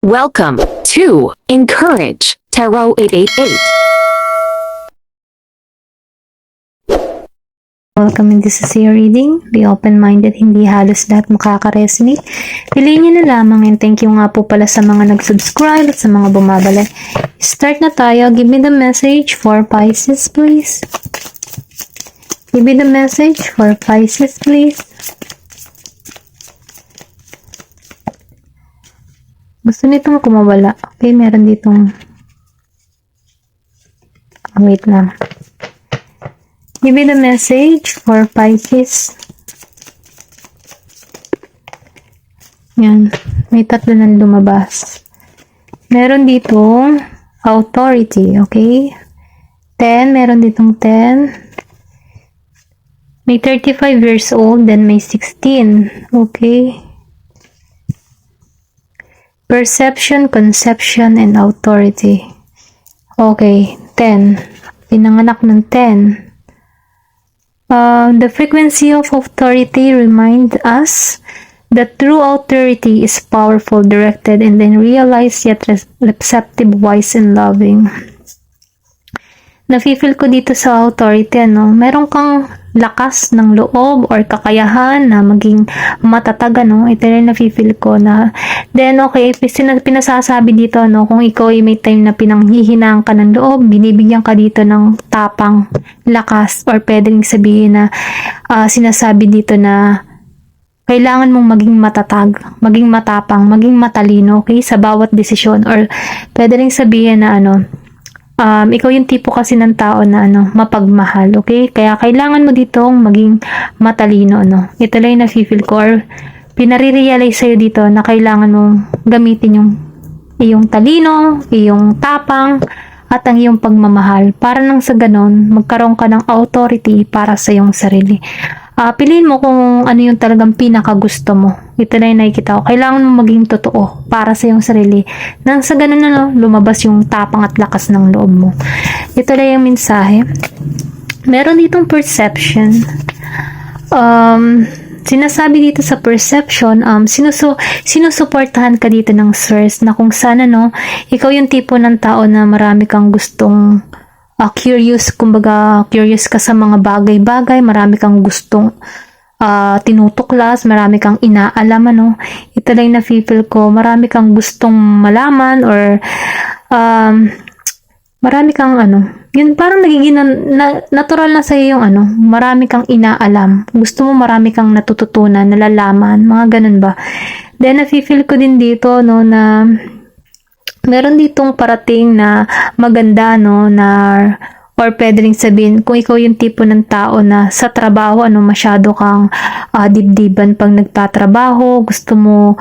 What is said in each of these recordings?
Welcome to Encourage Tarot 888. Welcome in this is your reading. Be open-minded, hindi halos lahat makaka-resonate. Piliin nyo na lamang and thank you nga po pala sa mga nag-subscribe at sa mga bumabalik. Start na tayo. Give me the message for Pisces, please. Give me the message for Pisces, please. Gusto nitong kumawala. Okay, meron ditong... wait lang. Give me the message for Pisces. Yan. May tatlo nang lumabas. Meron ditong authority, okay? 10. Meron ditong 10. May 35 years old, then may 16. Okay? Perception, conception, and authority. Okay, 10. Pinanganak ng 10. The frequency of authority reminds us that true authority is powerful, directed, and then realized yet receptive, wise, and loving. Nafe-feel ko dito sa authority, meron kang lakas ng loob or kakayahan na maging matatag, ito rin nafe-feel ko na, then okay, pinasasabi dito, kung ikaw ay may time na pinanghihinaan ka ng loob, binibigyan ka dito ng tapang, lakas, or pwedeng sabihin na, sinasabi dito na, kailangan mong maging matatag, maging matapang, maging matalino, okay, sa bawat desisyon, or pwede rin sabihin na ikaw yung tipo kasi ng tao na mapagmahal, okay? Kaya kailangan mo ditong maging matalino, Ito lang yung nafe-feel ko, or pinare-realize sa'yo dito na kailangan mong gamitin yung iyong talino, iyong tapang, at ang iyong pagmamahal. Para nang sa ganon, magkaroon ka ng authority para sa iyong sarili. Piliin mo kung ano yung talagang pinakagusto mo. Ito na yung nakikita ko. Kailangan mo maging totoo para sa iyong sarili. Nang sa ganun lumabas yung tapang at lakas ng loob mo. Ito na yung mensahe. Meron ditong perception. Sinasabi dito sa perception, sinusuportahan ka dito ng source na kung sana, ikaw yung tipo ng tao na marami kang gustong curious, kumbaga curious ka sa mga bagay-bagay, marami kang gustong tinutuklas, marami kang inaalam, Ito lang na-feel ko, marami kang gustong malaman or marami kang yun parang nagiging natural na sa'yo yung marami kang inaalam. Gusto mo marami kang natututunan, nalalaman, mga ganun ba? Then na-feel ko din dito, na meron ditong parating na maganda, na or pwede rin sabihin, kung ikaw yung tipo ng tao na sa trabaho, masyado kang dibdiban pag nagtatrabaho, gusto mo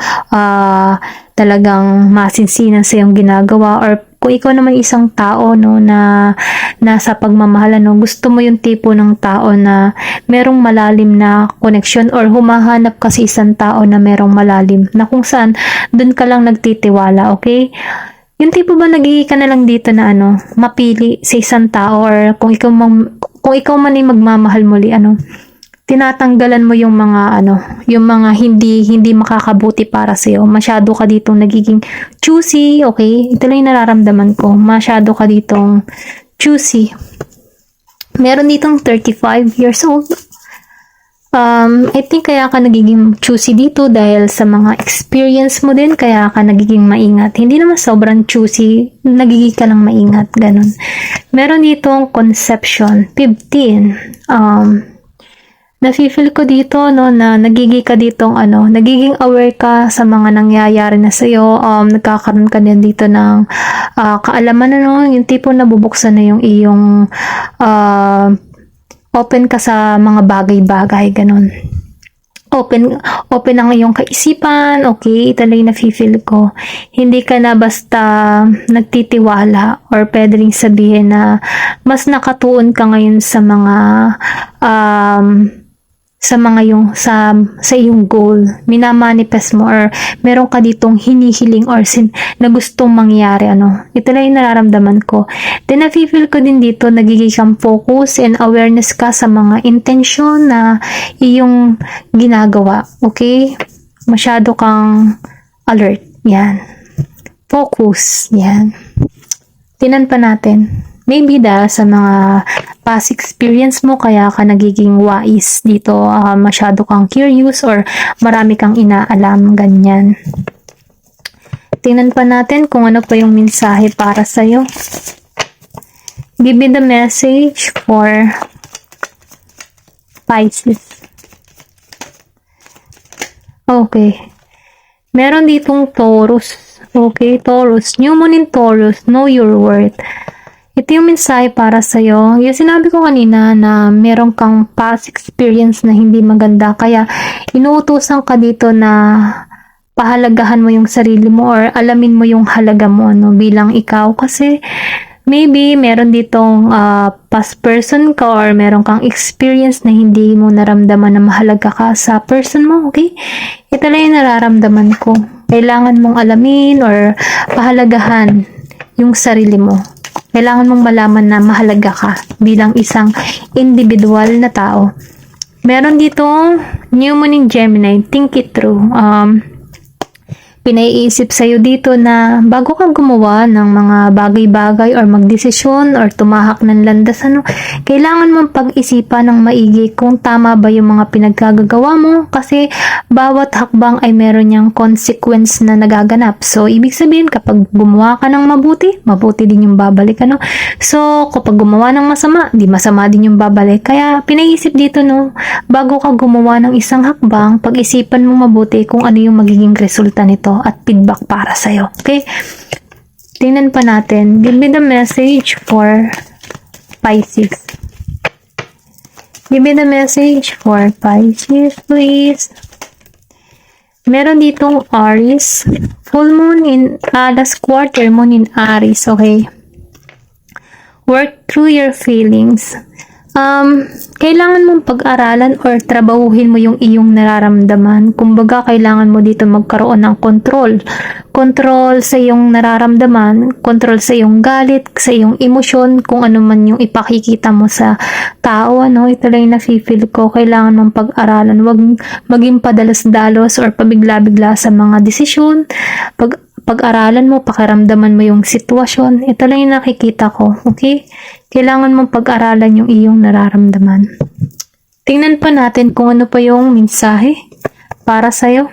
talagang masinsinan sa iyong ginagawa, or kung ikaw naman isang tao, na nasa pagmamahal, gusto mo yung tipo ng tao na merong malalim na connection, or humahanap ka sa isang tao na merong malalim, na kung saan, dun ka lang nagtitiwala, okay? Yung tipo ba nagiging ka na lang dito na mapili sa isang tao, or kung ikaw man ay magmamahal muli, tinatanggalan mo yung mga yung mga hindi makakabuti para sa iyo. Masyado ka ditong nagiging choosy, okay? Ito lang yung nararamdaman ko. Masyado ka ditong choosy. Meron ditong 35 years old. I think kaya ka nagiging choosy dito dahil sa mga experience mo din, kaya ka nagiging maingat. Hindi naman sobrang choosy, nagiging ka lang maingat, ganun. Meron ditong conception, 15. Nafe-feel ko dito, na nagiging ka ditong, nagiging aware ka sa mga nangyayari na sa'yo, nagkakaroon ka din dito ng kaalaman, yung tipo na bubuksan na yung iyong, open ka sa mga bagay-bagay, ganun. Open ang iyong kaisipan, okay? Ito lang yung nafe-feel ko. Hindi ka na basta nagtitiwala, or pwede rin sabihin na mas nakatuon ka ngayon sa mga sa iyong goal, minamanifest mo, or meron ka ditong hinihiling or na gustong mangyari, ito lang yung nararamdaman ko. Then nafe-feel ko din dito, nagiging kang focus and awareness ka sa mga intensyon na iyong ginagawa, okay? Masyado kang alert, yan. focus. Yan. Tinan pa natin. Maybe dahil sa mga past experience mo, kaya ka nagiging wise dito, masyado kang curious or marami kang inaalam, ganyan. Tingnan pa natin kung ano pa yung mensahe para sa'yo. Give me the message for Pisces. Okay. Meron ditong Taurus. Okay, Taurus. New Moon in Taurus. Know your worth. Ito yung mensahe para sa'yo. Yung sinabi ko kanina na meron kang past experience na hindi maganda. Kaya, inuutusan ka dito na pahalagahan mo yung sarili mo or alamin mo yung halaga mo bilang ikaw. Kasi, maybe meron ditong past person ka or meron kang experience na hindi mo naramdaman na mahalaga ka sa person mo. Okay? Ito lang yung nararamdaman ko. Kailangan mong alamin or pahalagahan yung sarili mo. Kailangan mong malaman na mahalaga ka bilang isang individual na tao. Meron ditong New Moon in Gemini. Think it through. Pinaiisip sa'yo dito na bago ka gumawa ng mga bagay-bagay or magdesisyon or tumahak ng landas, kailangan mong pag-isipan ng maigi kung tama ba yung mga pinagkagagawa mo kasi bawat hakbang ay meron niyang consequence na nagaganap. So, ibig sabihin kapag gumawa ka ng mabuti, mabuti din yung babalik. So, kapag gumawa ng masama, di masama din yung babalik. Kaya, pinaiisip dito bago ka gumawa ng isang hakbang, pag-isipan mo mabuti kung ano yung magiging resulta nito at feedback para sa'yo. Okay? Tingnan pa natin. Give me the message for Pisces. Give me the message for Pisces, please. Meron ditong Aries. Full moon in, last quarter moon in Aries. Okay? Work through your feelings. Kailangan mong pag-aralan or trabahuhin mo yung iyong nararamdaman. Kumbaga, kailangan mo dito magkaroon ng control. Control sa iyong nararamdaman, control sa iyong galit, sa iyong emosyon, kung ano man yung ipakikita mo sa tao. Ito lang yung nafe-feel ko. Kailangan mong pag-aralan. Huwag maging padalos-dalos or pabigla-bigla sa mga desisyon. Pag-aralan mo, pakiramdaman mo yung sitwasyon. Ito lang yung nakikita ko. Okay? Kailangan mong pag-aralan yung iyong nararamdaman. Tingnan pa natin kung ano pa yung mensahe para sa'yo.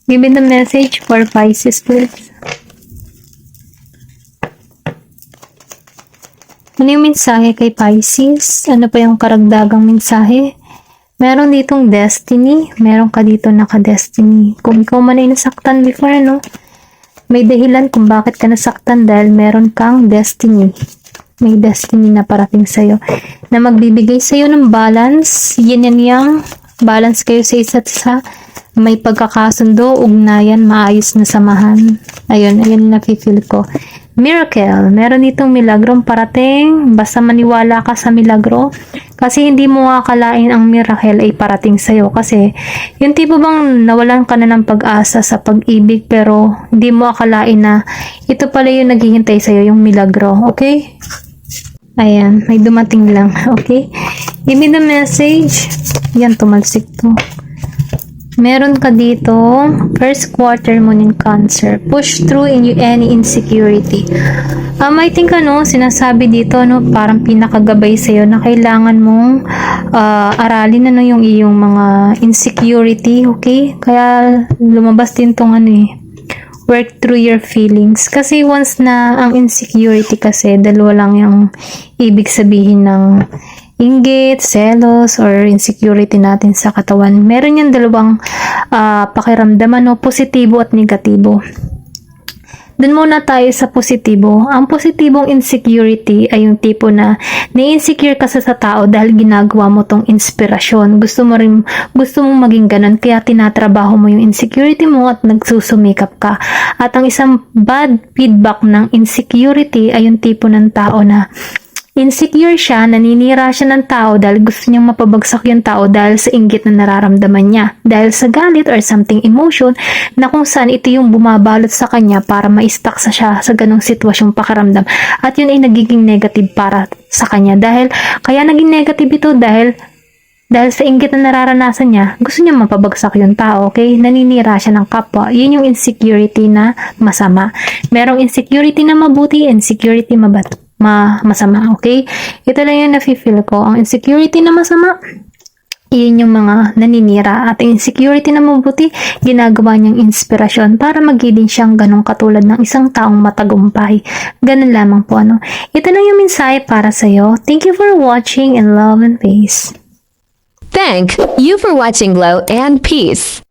Give me the message for Pisces, please. Ano yung mensahe kay Pisces? Ano pa yung karagdagang mensahe? Meron ditong destiny. Meron ka dito naka-destiny. Kung ikaw man ay nasaktan before, may dahilan kung bakit ka nasaktan dahil meron kang destiny. May destiny na parating sa'yo na magbibigay sa'yo ng balance. Yin and yang. Balance kayo sa isa't isa. May pagkakasundo, ugnayan, maayos na samahan. Ayun nafe-feel ko. Miracle. Meron ditong milagrong parating. Basta maniwala ka sa milagro. Kasi hindi mo akalain ang miracle ay parating sa'yo. Kasi yung tipo bang nawalan ka na ng pag-asa sa pag-ibig pero hindi mo akalain na ito pala yung naghihintay sa'yo, yung milagro. Okay? Ayan. May dumating lang. Okay? Give me the message. Yan, tumalsik to. Meron ka dito, first quarter moon in Cancer. Push through in any insecurity. I think sinasabi dito, parang pinakagabay sa'yo na kailangan mong aralin yung iyong mga insecurity, okay? Kaya lumabas din tong work through your feelings. Kasi once na ang insecurity kasi, dalawa lang yung ibig sabihin ng inggit, selos, or insecurity natin sa katawan. Meron yung dalawang pakiramdaman, positibo at negatibo. Dun muna tayo sa positibo. Ang positibong insecurity ay yung tipo na na-insecure ka sa tao dahil ginagawa mo tong inspirasyon. Gusto mong maging ganun, kaya tinatrabaho mo yung insecurity mo at nagsusumikap ka. At ang isang bad feedback ng insecurity ay yung tipo ng tao na insecure siya, naninira siya ng tao dahil gusto niyang mapabagsak yung tao dahil sa inggit na nararamdaman niya. Dahil sa galit or something emotion na kung saan ito yung bumabalot sa kanya para ma-stuck siya sa ganong sitwasyong pakiramdam. At yun ay nagiging negative para sa kanya. Kaya naging negative ito dahil Dahil sa inggit na nararanasan niya, gusto niya mapabagsak yung tao, okay? Naninira siya ng kapwa. Yun yung insecurity na masama. Merong insecurity na mabuti, insecurity masama, okay? Ito lang yung nafe-feel ko. Ang insecurity na masama, yun yung mga naninira. At ang insecurity na mabuti, ginagawa niyang inspirasyon para magiging siyang ganong katulad ng isang taong matagumpay. Ganun lamang po, ano. Ito lang yung mensahe para sa'yo. Thank you for watching and love and peace. Thank you for watching Glow and Peace.